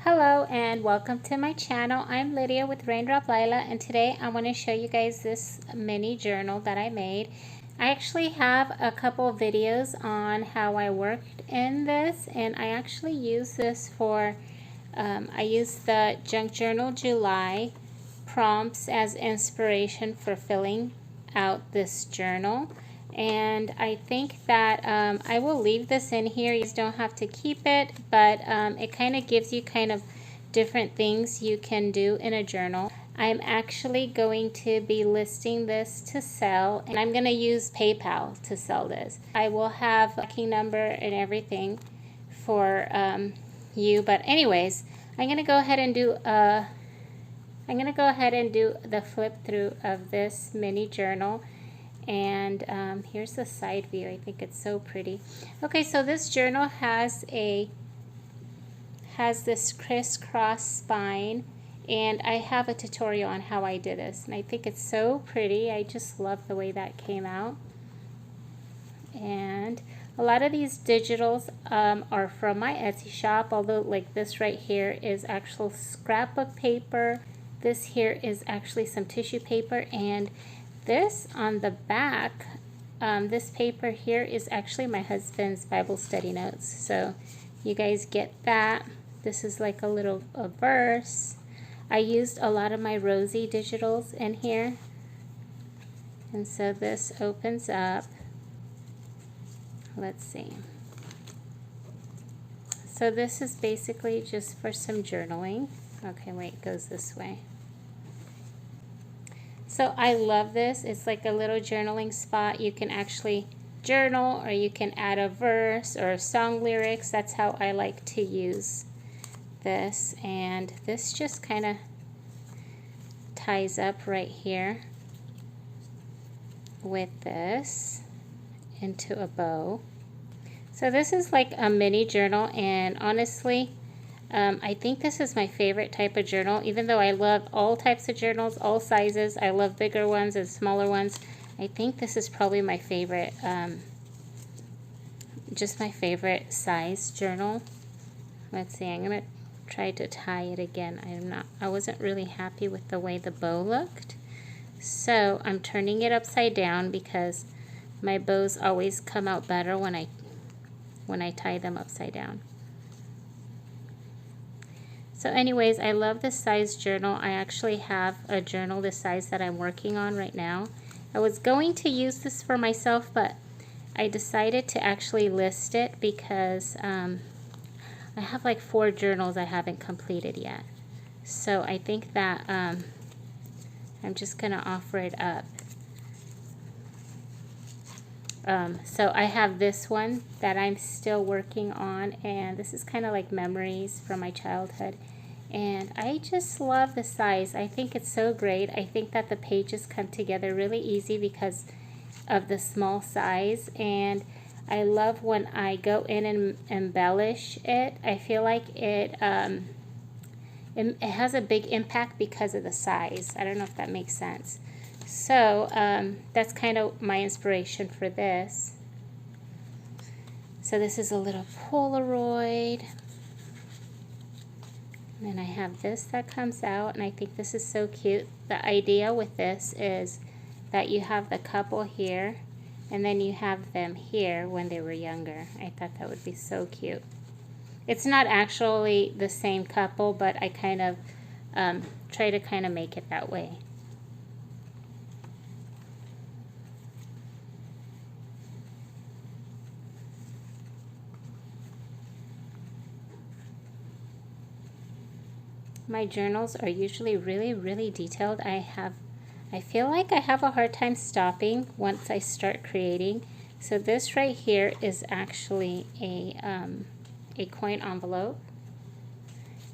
Hello and welcome to my channel. I'm Lydia with Raindrop Lila, and today I want to show you guys this mini journal that I made. I actually have a couple of videos on how I worked in this, and I actually use this for, I used the Junk Journal July prompts as inspiration for filling out this journal. And I think that I will leave this in here. You don't have to keep it, but it kind of gives you kind of different things you can do in a journal. I'm actually going to be listing this to sell, and I'm going to use PayPal to sell this. I will have a tracking number and everything for you, but anyways, I'm going to go ahead and do the flip through of this mini journal. And here's the side view. I think it's so pretty. Okay, so this journal has this crisscross spine, and I have a tutorial on how I did this, and I think it's so pretty. I just love the way that came out. And a lot of these digitals are from my Etsy shop, although like this right here is actual scrapbook paper. This here is actually some tissue paper, and this on the back, this paper here is actually my husband's Bible study notes. So you guys get that. This is like a verse. I used a lot of my Rosie digitals in here. And so this opens up. Let's see. So this is basically just for some journaling. Okay, wait, it goes this way. So I love this. It's like a little journaling spot. You can actually journal, or you can add a verse or song lyrics. That's how I like to use this. And this just kind of ties up right here with this into a bow. So this is like a mini journal, and honestly, I think this is my favorite type of journal, even though I love all types of journals, all sizes. I love bigger ones and smaller ones. I think this is probably my favorite, just my favorite size journal. Let's see, I'm going to try to tie it again. I wasn't really happy with the way the bow looked. So I'm turning it upside down because my bows always come out better when I tie them upside down. So anyways, I love this size journal. I actually have a journal this size that I'm working on right now. I was going to use this for myself, but I decided to actually list it because I have like 4 journals I haven't completed yet. So I think that I'm just going to offer it up. So I have this one that I'm still working on, and this is kind of like memories from my childhood. And I just love the size. I think it's so great. I think that the pages come together really easy because of the small size. And I love when I go in and embellish it. I feel like it has a big impact because of the size. I don't know if that makes sense. So that's kind of my inspiration for this. So this is a little Polaroid. And I have this that comes out, and I think this is so cute. The idea with this is that you have the couple here, and then you have them here when they were younger. I thought that would be so cute. It's not actually the same couple, but I kind of try to kind of make it that way. My journals are usually really detailed. I feel like I have a hard time stopping once I start creating. So this right here is actually a coin envelope,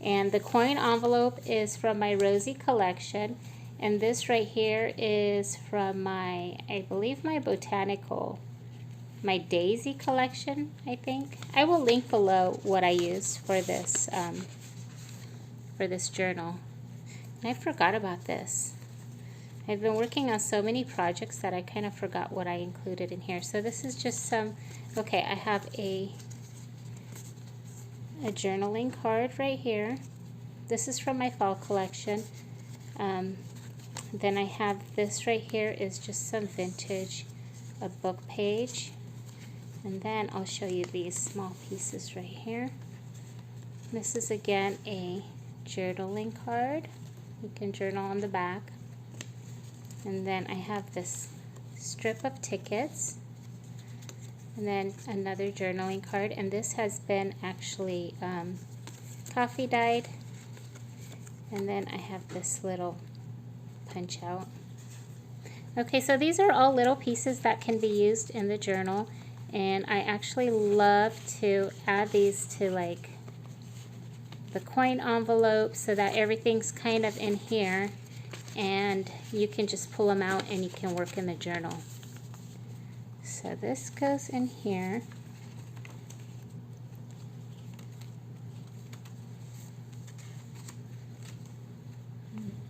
and the coin envelope is from my Rosie collection, and this right here is from my, I believe, my my Daisy collection. I think I will link below what I used for this journal. And I forgot about this. I've been working on so many projects that I kind of forgot what I included in here. So this is just some, okay, I have a journaling card right here. this is from my fall collection. Then I have this right here is just some vintage, a book page. And then I'll show you these small pieces right here. This is again a journaling card. You can journal on the back. And then I have this strip of tickets. And then another journaling card. And this has been actually coffee dyed. And then I have this little punch out. Okay, so these are all little pieces that can be used in the journal, and I actually love to add these to like the coin envelope so that everything's kind of in here and you can just pull them out and you can work in the journal. So this goes in here.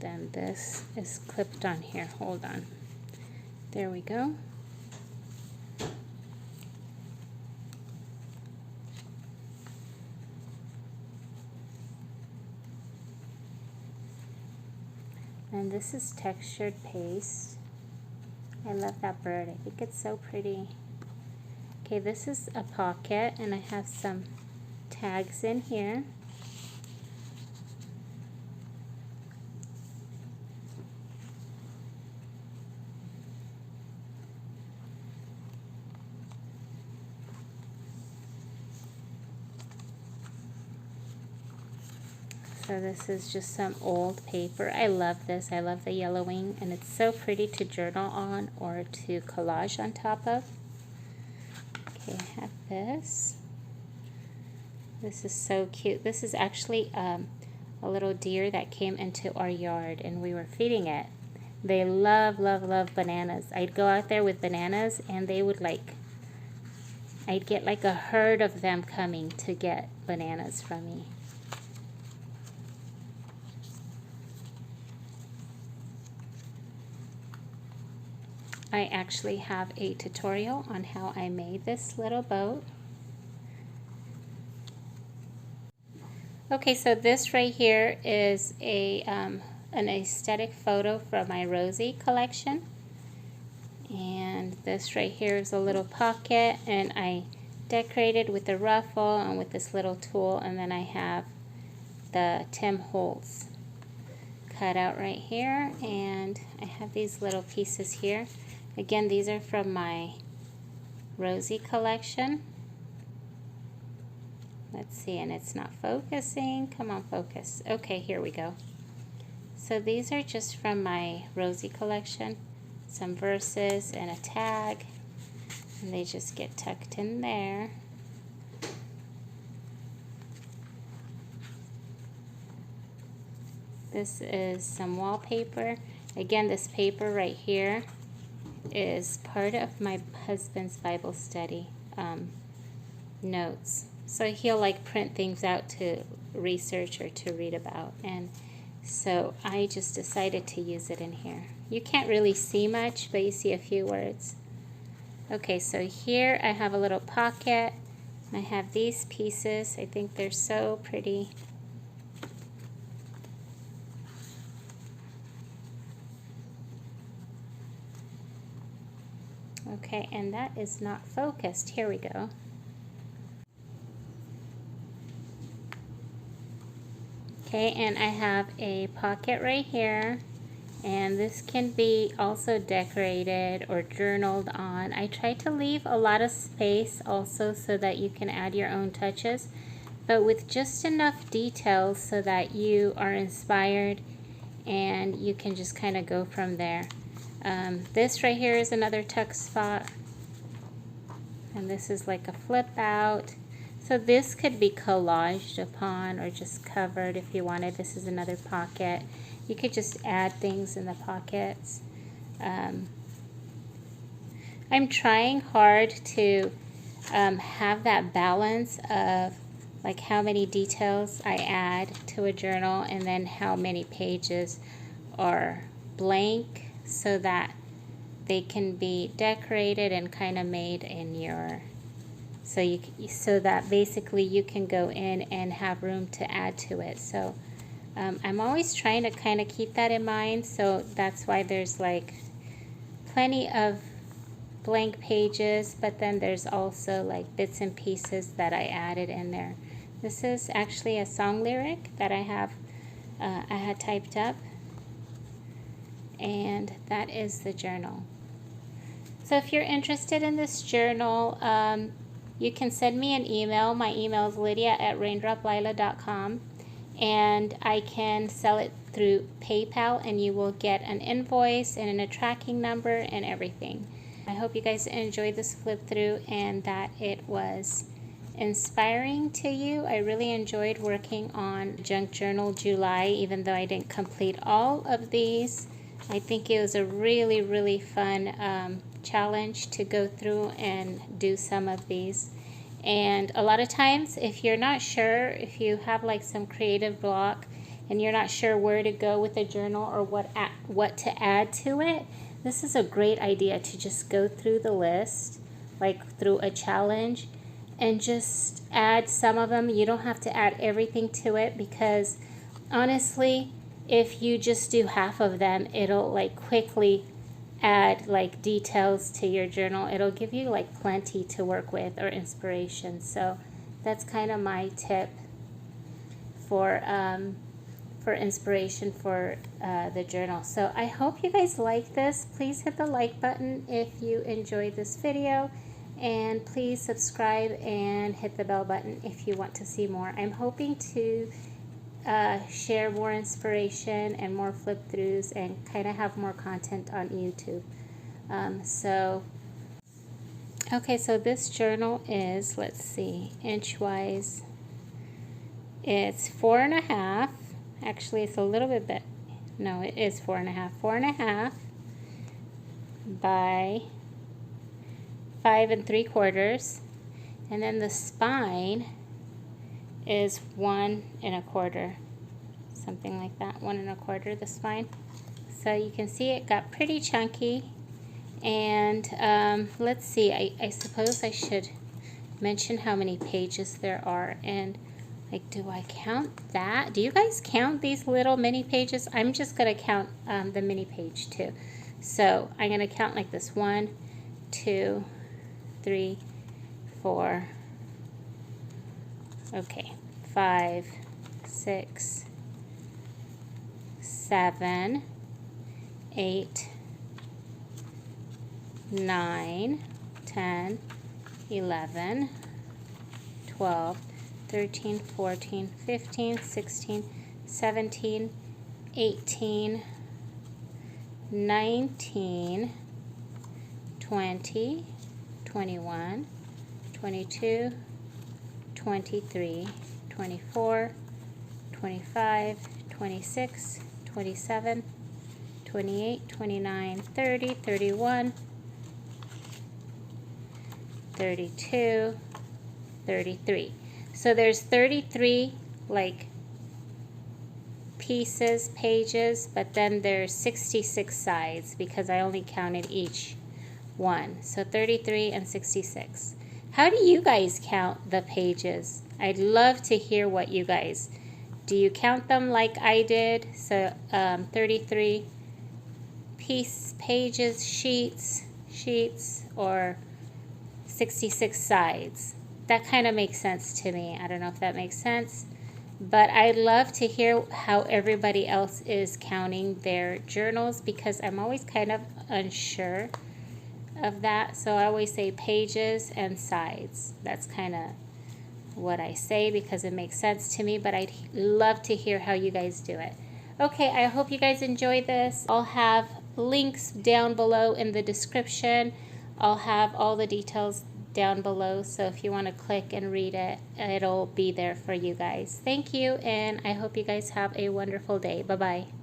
Then this is clipped on here. Hold on. There we go. And this is textured paste. I love that bird. I think it's so pretty. Okay, this is a pocket, and I have some tags in here. So this is just some old paper. I love this. I love the yellowing, and it's so pretty to journal on or to collage on top of. Okay, I have this. This is so cute. This is actually a little deer that came into our yard, and we were feeding it. They love, love, love bananas. I'd go out there with bananas, and they would I'd get like a herd of them coming to get bananas from me. I actually have a tutorial on how I made this little boat. Okay, so this right here is an aesthetic photo from my Rosie collection. And this right here is a little pocket, and I decorated with a ruffle and with this little tool, and then I have the Tim Holtz cut out right here, and I have these little pieces here. Again, these are from my Rosie collection. Let's see, and it's not focusing. Come on, focus. Okay, here we go. So these are just from my Rosie collection. Some verses and a tag, and they just get tucked in there. This is some wallpaper. Again, this paper right here is part of my husband's Bible study notes. So he'll print things out to research or to read about, and so I just decided to use it in here. You can't really see much, but you see a few words. Okay, so here I have a little pocket. I have these pieces. I think they're so pretty. Okay, and that is not focused. Here we go. Okay, and I have a pocket right here, and this can be also decorated or journaled on. I try to leave a lot of space also so that you can add your own touches, but with just enough details so that you are inspired and you can just kind of go from there. This right here is another tuck spot, and this is like a flip out. So this could be collaged upon or just covered if you wanted. This is another pocket. You could just add things in the pockets. I'm trying hard to have that balance of how many details I add to a journal and then how many pages are blank, so that they can be decorated and kind of made in your, so that basically you can go in and have room to add to it. So I'm always trying to kind of keep that in mind, so that's why there's like plenty of blank pages, but then there's also like bits and pieces that I added in there. This is actually a song lyric that I had typed up, and that is the journal. So if you're interested in this journal, you can send me an email. My email is lidia@raindroplila.com, and I can sell it through PayPal, and you will get an invoice and a tracking number and everything. I hope you guys enjoyed this flip through and that it was inspiring to you. I really enjoyed working on Junk Journal July, even though I didn't complete all of these. I think it was a really, really fun challenge to go through and do some of these. And a lot of times, if you're not sure, if you have like some creative block and you're not sure where to go with a journal or what to add to it, this is a great idea to just go through the list, like through a challenge, and just add some of them. You don't have to add everything to it, because honestly, if you just do half of them, it'll like quickly add like details to your journal. It'll give you like plenty to work with, or inspiration. So that's kind of my tip for inspiration for the journal. So I hope you guys like this. Please hit the like button if you enjoyed this video, and please subscribe and hit the bell button if you want to see more. I'm hoping to share more inspiration and more flip throughs and kind of have more content on YouTube. Okay, so this journal is, let's see, inch-wise, it's 4.5. Actually, it's a little bit, no, it is 4.5. 4.5 by 5 3/4, and then the spine is 1 1/4, something like that, 1 1/4 the spine. So you can see it got pretty chunky. And let's see, I suppose I should mention how many pages there are. And like, do I count that? Do you guys count these little mini pages? I'm just gonna count the mini page too. So I'm gonna count like this: 1, 2, 3, 4, okay, 5, 6, 7, 8, 9, 10, 11, 12, 13, 14, 15, 16, 17, 18, 19, 20, 21, 22, 23, 24, 25, 26, 27, 28, 29, 30, 31, 32, 33. So there's 33 like pages, but then there's 66 sides because I only counted each one. So 33 and 66. How do you guys count the pages? I'd love to hear what you guys do. You count them like I did? So 33 pages, sheets, or 66 sides. That kind of makes sense to me. I don't know if that makes sense, but I'd love to hear how everybody else is counting their journals, because I'm always kind of unsure of that. So I always say pages and sides. That's kind of what I say because it makes sense to me, but I'd love to hear how you guys do it. Okay, I hope you guys enjoy this. I'll have links down below in the description. I'll have all the details down below, so if you want to click and read it, it'll be there for you guys. Thank you, and I hope you guys have a wonderful day. Bye-bye.